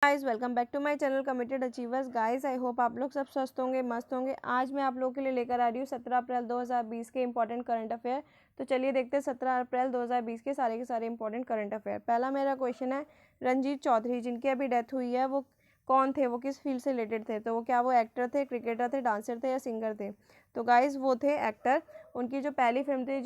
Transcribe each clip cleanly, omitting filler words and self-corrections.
Guys welcome back to my channel committed achievers. Guys I hope आप लोग सब स्वस्थ होंगे, मस्त होंगे। आज मैं आप लोगों के लिए लेकर आ रही हूँ 17 अप्रैल 2020 के इंपॉर्टेंट करंट अफेयर। तो चलिए देखते हैं 17 अप्रैल 2020 के सारे इंपॉर्टेंट करंट अफेयर। पहला मेरा क्वेश्चन है, रणजीत चौधरी जिनकी अभी डेथ हुई है वो कौन थे, वो किस फील्ड से रिलेटेड थे? तो वो क्या वो एक्टर थे, क्रिकेटर थे, डांसर थे या सिंगर थे? तो गाइज वो थे एक्टर। उनकी जो पहली फिल्म थी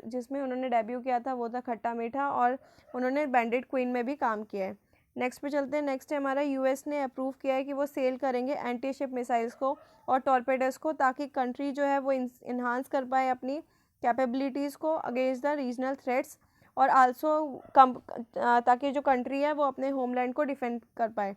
जिसमें उन्होंने डेब्यू किया था वो था खट्टा मीठा, और उन्होंने बैंडिट क्वीन में भी काम किया है। नेक्स्ट पे चलते हैं। नेक्स्ट है हमारा, यूएस ने अप्रूव किया है कि वो सेल करेंगे एंटी शिप मिसाइल्स को और टॉर्पेडोज को, ताकि कंट्री जो है वो इन्हांस कर पाए अपनी कैपेबिलिटीज़ को अगेंस्ट द रीजनल थ्रेट्स, और आल्सो ताकि जो कंट्री है वो अपने होमलैंड को डिफेंड कर पाए।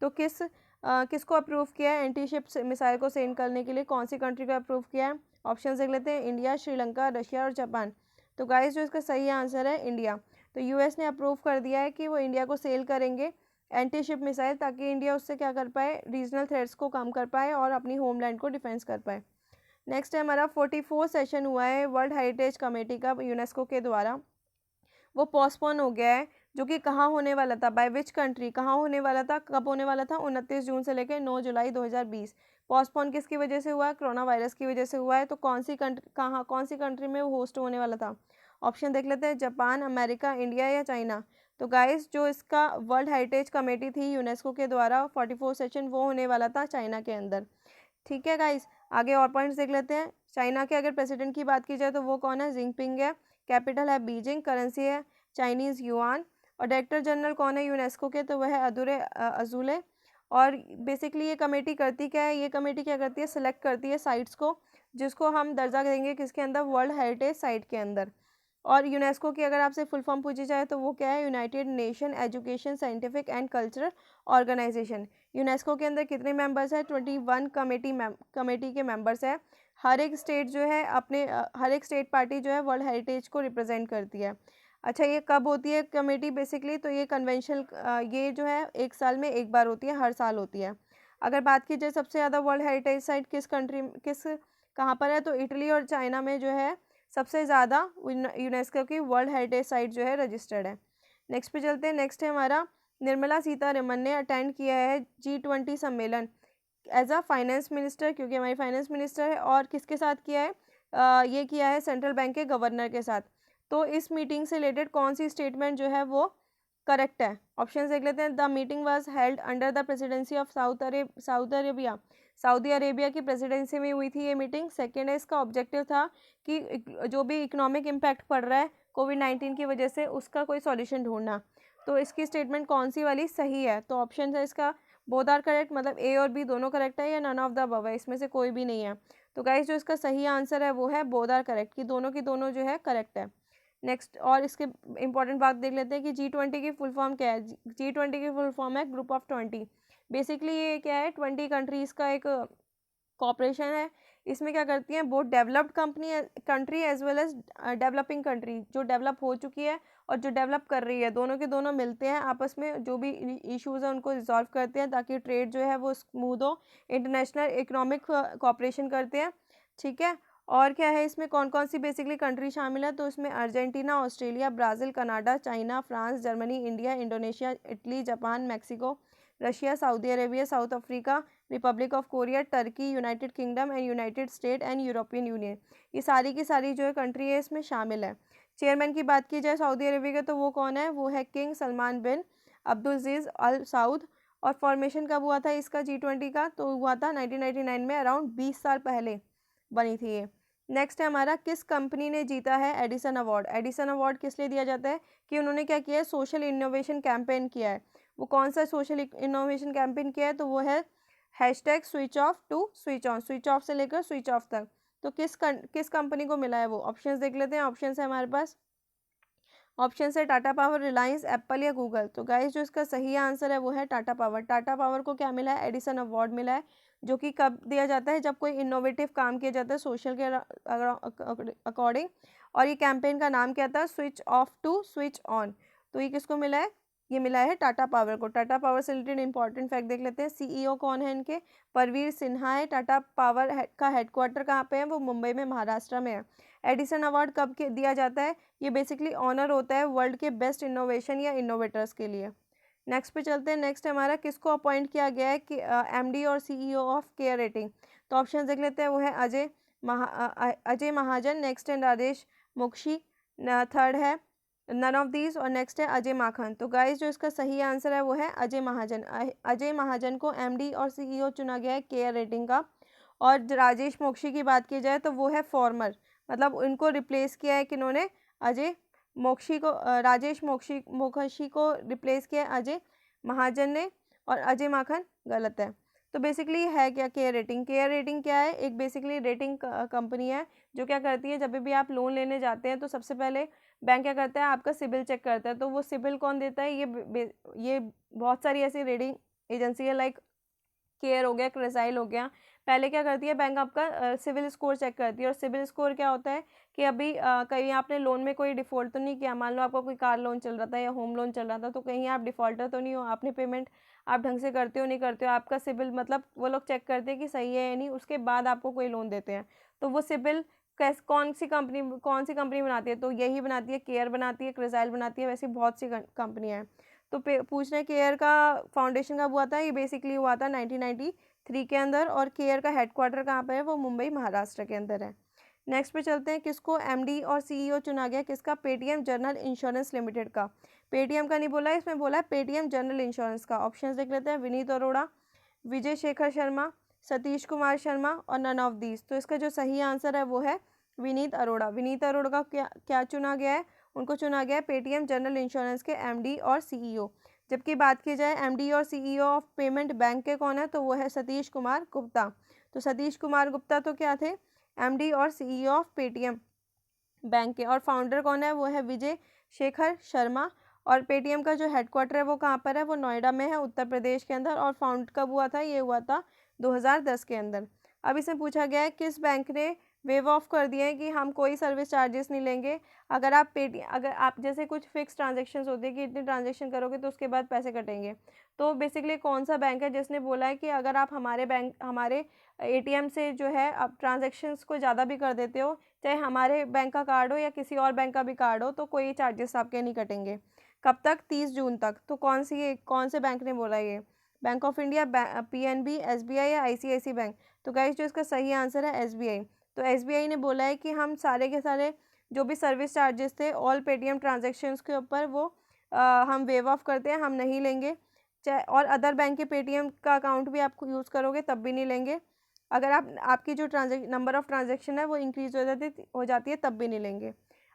तो किसको अप्रूव किया है एंटी शिप मिसाइल को सेल करने के लिए? कौन सी कंट्री को अप्रूव किया है? ऑप्शन देख लेते हैं, इंडिया, श्रीलंका, रशिया और जापान। तो गाइस जो इसका सही आंसर है इंडिया। तो यूएस ने अप्रूव कर दिया है कि वो इंडिया को सेल करेंगे एंटी शिप मिसाइल, ताकि इंडिया उससे क्या कर पाए, रीजनल थ्रेट्स को कम कर पाए और अपनी होमलैंड को डिफेंस कर पाए। नेक्स्ट है हमारा 44 सेशन हुआ है वर्ल्ड हेरिटेज कमेटी का यूनेस्को के द्वारा, वो पोस्टपोन हो गया है, जो कि कहाँ होने वाला था, बाय विच कंट्री, कहाँ होने वाला था, कब होने वाला था? 29 जून से लेकर 9 जुलाई 2020। पोस्टपोन किसकी वजह से हुआ है? कोरोना वायरस की वजह से हुआ है। तो कौन सी कंट्री में वो होस्ट होने वाला था? ऑप्शन देख लेते हैं, जापान, अमेरिका, इंडिया या चाइना। तो गाइस जो इसका वर्ल्ड हेरिटेज कमेटी थी यूनेस्को के द्वारा 44 सेशन, वो होने वाला था चाइना के अंदर। ठीक है गाइस, आगे और पॉइंट्स देख लेते हैं। चाइना के अगर प्रेसिडेंट की बात की जाए तो वो कौन है? जिनपिंग है। कैपिटल है बीजिंग, करेंसी है चाइनीज़ युआन, और डायरेक्टर जनरल कौन है यूनेस्को के? तो वह है अजूले। और बेसिकली ये कमेटी करती क्या है? ये कमेटी क्या करती है, सिलेक्ट करती है साइट्स को, जिसको हम दर्जा देंगे किसके अंदर? वर्ल्ड हेरिटेज साइट के अंदर। और यूनेस्को की अगर आपसे फुल फॉर्म पूछी जाए तो वो क्या है? United Nation Education, Scientific and Cultural Organisation. UNESCO के अंदर कितने मेंबर्स हैं? 21 कमेटी के मेंबर्स हैं। हर एक स्टेट जो है हर एक स्टेट पार्टी जो है वर्ल्ड हेरिटेज को रिप्रेजेंट करती है। अच्छा, ये कब होती है कमेटी बेसिकली? तो ये कन्वेंशन ये जो है 1 साल में 1 बार होती है, हर साल होती है। अगर बात की जाए सबसे ज़्यादा वर्ल्ड हेरिटेज साइट कहाँ पर है? तो इटली और चाइना में जो है सबसे ज़्यादा यूनेस्को की वर्ल्ड हेरिटेज साइट जो है रजिस्टर्ड है। नेक्स्ट पे चलते हैं। नेक्स्ट है हमारा, निर्मला सीतारमन ने अटेंड किया है G20 सम्मेलन एज अ फाइनेंस मिनिस्टर, क्योंकि हमारी फाइनेंस मिनिस्टर है। और किसके साथ किया है? ये किया है सेंट्रल बैंक के गवर्नर के साथ। तो इस मीटिंग से रिलेटेड कौन सी स्टेटमेंट जो है वो करेक्ट है? ऑप्शन देख लेते हैं। The meeting was held under the presidency of Saudi Arabia की प्रेसिडेंसी में हुई थी ये मीटिंग। सेकेंड है, इसका ऑब्जेक्टिव था कि जो भी इकोनॉमिक इम्पैक्ट पड़ रहा है कोविड-19 की वजह से, उसका कोई सॉल्यूशन ढूंढना। तो इसकी स्टेटमेंट कौन सी वाली सही है? तो ऑप्शन है इसका बोथ आर करेक्ट, मतलब ए और बी दोनों करेक्ट है, या नन ऑफ द अबव है, इसमें से कोई भी नहीं है। तो गाइस जो इसका सही आंसर है वो है बोथ आर करेक्ट, कि दोनों की दोनों जो है करेक्ट है। नेक्स्ट, और इसके इंपॉर्टेंट बात देख लेते हैं कि G20 की फुल फॉर्म क्या है। G20 की फुल फॉर्म है ग्रुप ऑफ 20। बेसिकली ये क्या है, 20 कंट्रीज़ का एक कॉपरेशन है। इसमें क्या करती हैं, both developed country as well as developing country, जो डेवलप हो चुकी है और जो डेवलप कर रही है, दोनों के दोनों मिलते हैं आपस में, जो भी इश्यूज़ हैं उनको रिजॉल्व करते हैं, ताकि ट्रेड जो है वो स्मूथ हो। इंटरनेशनल इकोनॉमिक कॉपरेशन करते हैं। ठीक है, और क्या है इसमें, कौन कौन सी बेसिकली कंट्री शामिल है? तो इसमें Argentina, Australia, Brazil, Canada, China, France, Germany, India, Indonesia, Italy, Japan, Mexico, Russia, Saudi Arabia, south Africa, Republic of Korea, Turkey, United kingdom and United state and European union. ये सारी की सारी जो है कंट्री है इसमें शामिल है। चेयरमैन की बात की जाए सऊदी अरेबिया के, तो वो कौन है? वो है किंग सलमान बिन अब्दुलजीज़ अल सऊद। और फॉर्मेशन कब हुआ था इसका G20 का? तो हुआ था 1999 में, अराउंड 20 साल पहले बनी थी ये। नेक्स्ट है हमारा, किस कंपनी ने जीता है एडिसन अवार्ड? एडिसन अवार्ड किस लिए दिया जाता है? कि उन्होंने क्या किया है, सोशल इनोवेशन कैंपेन किया है। वो कौन सा सोशल इनोवेशन कैंपेन किया है? तो वो है hashtag switch off to switch on, switch off से लेकर स्विच ऑफ तक। तो किस कंपनी को मिला है वो? ऑप्शंस देख लेते हैं। ऑप्शंस है हमारे पास, ऑप्शन है टाटा पावर, रिलायंस, एप्पल या गूगल। तो गाइस जो इसका सही आंसर है वो है टाटा पावर। टाटा पावर को क्या मिला है? एडिसन अवार्ड मिला है, जो कि कब दिया जाता है? जब कोई इनोवेटिव काम किया जाता है सोशल के अकॉर्डिंग। और ये कैंपेन का नाम क्या था? Switch off to switch on. तो ये किसको मिला है? ये मिला है टाटा पावर को। टाटा पावर से रिलेटेड इंपॉर्टेंट फैक्ट देख लेते हैं। CEO कौन है इनके? परवीर सिन्हा है। टाटा पावर का हेडक्वार्टर कहाँ पे है? वो मुंबई में, महाराष्ट्र में है। एडिसन अवार्ड कब दिया जाता है? ये बेसिकली ऑनर होता है वर्ल्ड के बेस्ट इनोवेशन या इनोवेटर्स के लिए। नेक्स्ट पे चलते हैं। नेक्स्ट हमारा किसको अपॉइंट किया गया है कि एमडी और सीईओ ऑफ केयर रेटिंग। तो ऑप्शन देख लेते हैं, वो है अजय महाजन, नेक्स्ट है राजेश मोक्षी, थर्ड है नन ऑफ दीज, और नेक्स्ट है अजय माखन। तो गाइस जो इसका सही आंसर है वो है अजय महाजन। अजय महाजन को एमडी और सीईओ चुना गया है केयर रेटिंग का। और राजेश मोक्षी की बात की जाए तो वो है फॉर्मर, मतलब उनको रिप्लेस किया है किन्होंने, अजय मोक्षी को, राजेश मोक्षी को रिप्लेस किया है अजय महाजन ने, और अजय माखन गलत है। तो बेसिकली है क्या केयर रेटिंग? केयर रेटिंग क्या है? एक बेसिकली रेटिंग कंपनी है जो क्या करती है, जब भी आप लोन लेने जाते हैं तो सबसे पहले बैंक क्या करता है, आपका सिबिल चेक करता है। तो वो सिबिल कौन देता है? ये बहुत सारी ऐसी रेटिंग एजेंसी है, लाइक केयर हो गया, क्रिसाइल हो गया। पहले क्या करती है बैंक, आपका सिविल स्कोर चेक करती है। और सिविल स्कोर क्या होता है कि अभी कहीं आपने लोन में कोई डिफ़ॉल्ट तो नहीं किया, मान लो आपका कोई कार लोन चल रहा था या होम लोन चल रहा था, तो कहीं आप डिफ़ॉल्टर तो नहीं हो, आपने पेमेंट आप ढंग से करते हो नहीं करते हो, आपका सिबिल मतलब वो लोग चेक करते हैं कि सही है या नहीं, उसके बाद आपको कोई लोन देते हैं। तो वो सिबिल कौन सी कंपनी बनाती है? तो यही बनाती है, केयर बनाती है, क्रिसाइल बनाती है, वैसी बहुत सी कंपनियाँ हैं। तो पूछ रहे हैं केयर का फाउंडेशन कब हुआ था? ये बेसिकली हुआ था 1993 के अंदर, और केयर का हेडक्वार्टर कहाँ पर है? वो मुंबई महाराष्ट्र के अंदर है। नेक्स्ट पे चलते हैं, किसको एमडी और सीईओ चुना गया? किसका? पेटीएम जनरल इंश्योरेंस लिमिटेड का। पेटीएम का नहीं बोला है, इसमें बोला है पेटीएम जनरल इंश्योरेंस का। ऑप्शंस देख लेते हैं, विनीत अरोड़ा, विजय शेखर शर्मा, सतीश कुमार शर्मा, और नन ऑफ दीज। तो इसका जो सही आंसर है वो है विनीत अरोड़ा। विनीत अरोड़ा का क्या चुना गया है? उनको चुना गया है पेटीएम जनरल इंश्योरेंस के एमडी और सीईओ। जबकि बात की जाए एमडी और सीईओ ऑफ पेमेंट बैंक के कौन है, तो वो है सतीश कुमार गुप्ता। तो सतीश कुमार गुप्ता तो क्या थे? एमडी और सीईओ ऑफ पेटीएम बैंक के। और फाउंडर कौन है? वो है विजय शेखर शर्मा। और पेटीएम का जो हेडक्वार्टर है वो कहाँ पर है? वो नोएडा में है, उत्तर प्रदेश के अंदर। और फाउंड कब हुआ था? ये हुआ था 2010 के अंदर। अब इसमें पूछा गया है किस बैंक ने वेव ऑफ कर दिया है कि हम कोई सर्विस चार्जेस नहीं लेंगे अगर आप जैसे कुछ फिक्स ट्रांजेक्शन्स होती है कि इतने ट्रांजेक्शन करोगे तो उसके बाद पैसे कटेंगे। तो बेसिकली कौन सा बैंक है जिसने बोला है कि अगर आप हमारे एटीएम से जो है आप ट्रांजेक्शन्स को ज़्यादा भी कर देते हो, चाहे हमारे बैंक का कार्ड हो या किसी और बैंक का भी कार्ड हो, तो कोई चार्जेस आपके नहीं कटेंगे। कब तक? 30 जून तक। तो कौन से बैंक ने बोला ये? Bank of India, PNB, SBI या आईसीआईसी बैंक? तो गाइस जो इसका सही आंसर है एसबीआई। तो एसबीआई ने बोला है कि हम सारे के सारे जो भी सर्विस चार्जेस थे ऑल पेटीएम ट्रांजेक्शन्स के ऊपर वो हम वेव ऑफ करते हैं, हम नहीं लेंगे। चाहे और अदर बैंक के पेटीएम का अकाउंट भी आप यूज़ करोगे तब भी नहीं लेंगे। अगर आपकी जो नंबर ऑफ़ ट्रांजेक्शन है वो इंक्रीज़ हो जाती है तब भी नहीं लेंगे।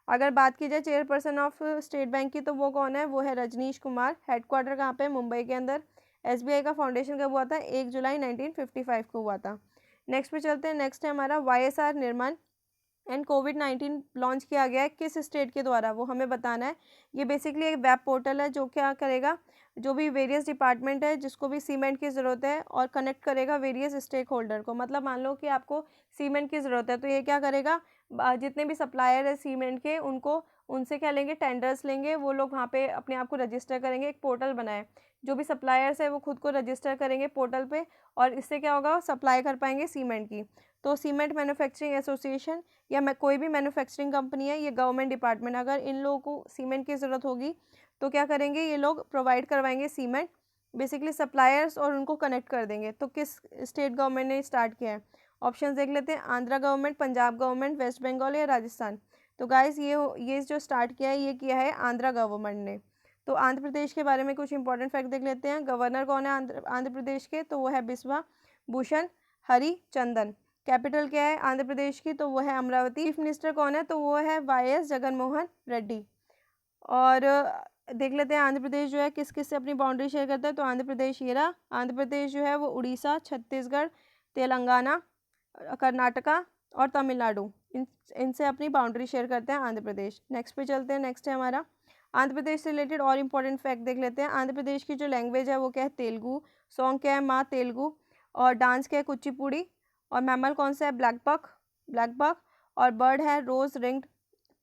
अगर बात की जाए चेयरपर्सन ऑफ स्टेट बैंक की, तो वो कौन है? वो है रजनीश कुमार। हेडक्वार्टर कहाँ पे? मुंबई के अंदर। एसबीआई का फाउंडेशन कब हुआ था? 1 जुलाई 1955 को हुआ था। नेक्स्ट पे चलते हैं। नेक्स्ट है हमारा वाईएसआर निर्माण एंड कोविड-19 लॉन्च किया गया है किस स्टेट के द्वारा? वो हमें बताना है। ये बेसिकली एक वेब पोर्टल है जो क्या करेगा, जो भी वेरियस डिपार्टमेंट है जिसको भी सीमेंट की ज़रूरत है, और कनेक्ट करेगा वेरियस स्टेक होल्डर को। मतलब मान लो कि आपको सीमेंट की ज़रूरत है, तो ये क्या करेगा, जितने भी सप्लायर है सीमेंट के उनसे क्या लेंगे? टेंडर्स लेंगे। वो लोग वहाँ पे अपने आप को रजिस्टर करेंगे, एक पोर्टल बनाए। जो भी सप्लायर्स है वो खुद को रजिस्टर करेंगे पोर्टल पे, और इससे क्या होगा? सप्लाई कर पाएंगे सीमेंट की। तो सीमेंट मैन्युफैक्चरिंग एसोसिएशन या कोई भी मैन्युफैक्चरिंग कंपनी है, ये गवर्नमेंट डिपार्टमेंट, अगर इन लोगों को सीमेंट की ज़रूरत होगी तो क्या करेंगे? ये लोग प्रोवाइड करवाएंगे सीमेंट, बेसिकली सप्लायर्स, और उनको कनेक्ट कर देंगे। तो किस स्टेट गवर्नमेंट ने स्टार्ट किया है? ऑप्शन देख लेते हैं, Andhra government, Punjab government, West Bengal या राजस्थान। तो गाइस ये जो स्टार्ट किया है ये किया है आंध्रा गवर्नमेंट ने। तो आंध्र प्रदेश के बारे में कुछ इंपॉर्टेंट फैक्ट देख लेते हैं। गवर्नर कौन है आंध्र प्रदेश के? तो वो है बिस्वा भूषण हरिचंदन। कैपिटल क्या है आंध्र प्रदेश की? तो वो है अमरावती। चीफ मिनिस्टर कौन है? तो वो है वाई.एस. जगनमोहन रेड्डी। और देख लेते हैं आंध्र प्रदेश जो है किस किस से अपनी बाउंड्री शेयर करता है। तो आंध्र प्रदेश ये रहा। आंध्र प्रदेश जो है वो उड़ीसा, छत्तीसगढ़, तेलंगाना, कर्नाटका और तमिलनाडु, इनसे अपनी बाउंड्री शेयर करते हैं आंध्र प्रदेश। नेक्स्ट पे चलते हैं। नेक्स्ट है हमारा आंध्र प्रदेश से रिलेटेड और इम्पोर्टेंट फैक्ट देख लेते हैं। आंध्र प्रदेश की जो लैंग्वेज है वो क्या है? तेलुगु। सॉन्ग क्या है? माँ तेलुगु। और डांस क्या है? कुचिपुड़ी। और मैमल कौन सा है? Black buck. और बर्ड है रोज रिंग्ड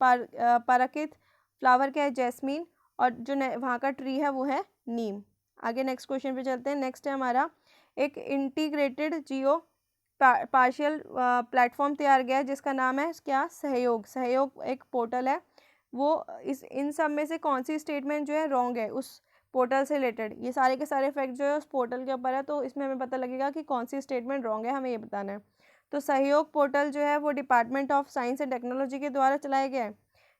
पैराकिट। फ्लावर क्या है? जैस्मीन। और जो वहाँ का ट्री है वो है नीम। आगे नेक्स्ट क्वेश्चन पे चलते हैं। नेक्स्ट है हमारा एक इंटीग्रेटेड जियो पार्शियल प्लेटफॉर्म तैयार गया है जिसका नाम है क्या? सहयोग एक पोर्टल है। वो इन सब में से कौन सी स्टेटमेंट जो है रॉन्ग है? उस पोर्टल से रिलेटेड, ये सारे के सारे फैक्ट जो है उस पोर्टल के ऊपर है, तो इसमें हमें पता लगेगा कि कौन सी स्टेटमेंट रॉन्ग है, हमें ये बताना है। तो सहयोग पोर्टल जो है वो department of science and technology के द्वारा चलाया गया है।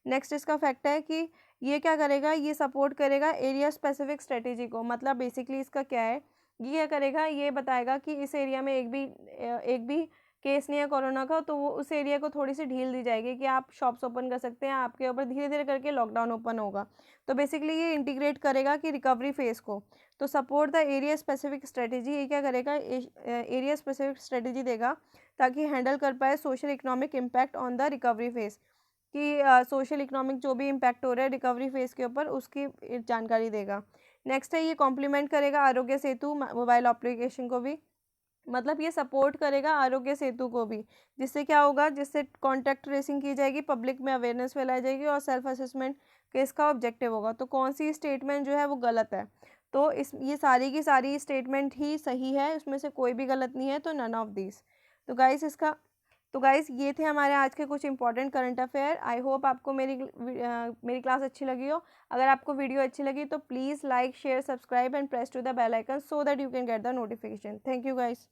नेक्स्ट इसका फैक्ट है कि ये क्या करेगा, ये सपोर्ट करेगा एरिया स्पेसिफिक स्ट्रेटेजी को। मतलब बेसिकली इसका क्या है, ये क्या करेगा, ये बताएगा कि इस एरिया में एक भी केस नहीं है कोरोना का, तो वो उस एरिया को थोड़ी सी ढील दी जाएगी कि आप शॉप्स ओपन कर सकते हैं, आपके ऊपर धीरे धीरे करके लॉकडाउन ओपन होगा। तो बेसिकली ये इंटीग्रेट करेगा कि रिकवरी फेज़ को। तो support the area specific strategy, ये क्या करेगा, एरिया स्पेसिफिक स्ट्रेटेजी देगा ताकि हैंडल कर पाए social economic impact on the recovery phase, कि सोशल इकोनॉमिक जो भी इम्पैक्ट हो रहा है रिकवरी फेज़ के ऊपर उसकी जानकारी देगा। नेक्स्ट है ये कॉम्प्लीमेंट करेगा आरोग्य सेतु मोबाइल एप्लीकेशन को भी। मतलब ये सपोर्ट करेगा आरोग्य सेतु को भी, जिससे क्या होगा, जिससे कॉन्टैक्ट ट्रेसिंग की जाएगी, पब्लिक में अवेयरनेस फैलाई जाएगी और सेल्फ असेसमेंट के इसका ऑब्जेक्टिव होगा। तो कौन सी स्टेटमेंट जो है वो गलत है, तो इस ये सारी की सारी स्टेटमेंट ही सही है, उसमें से कोई भी गलत नहीं है, तो नन ऑफ दिस। तो गाइस ये थे हमारे आज के कुछ important current affair. I hope आपको मेरी क्लास अच्छी लगी हो। अगर आपको वीडियो अच्छी लगी तो please like share subscribe and press to the bell icon so that you can get the notification. Thank you guys.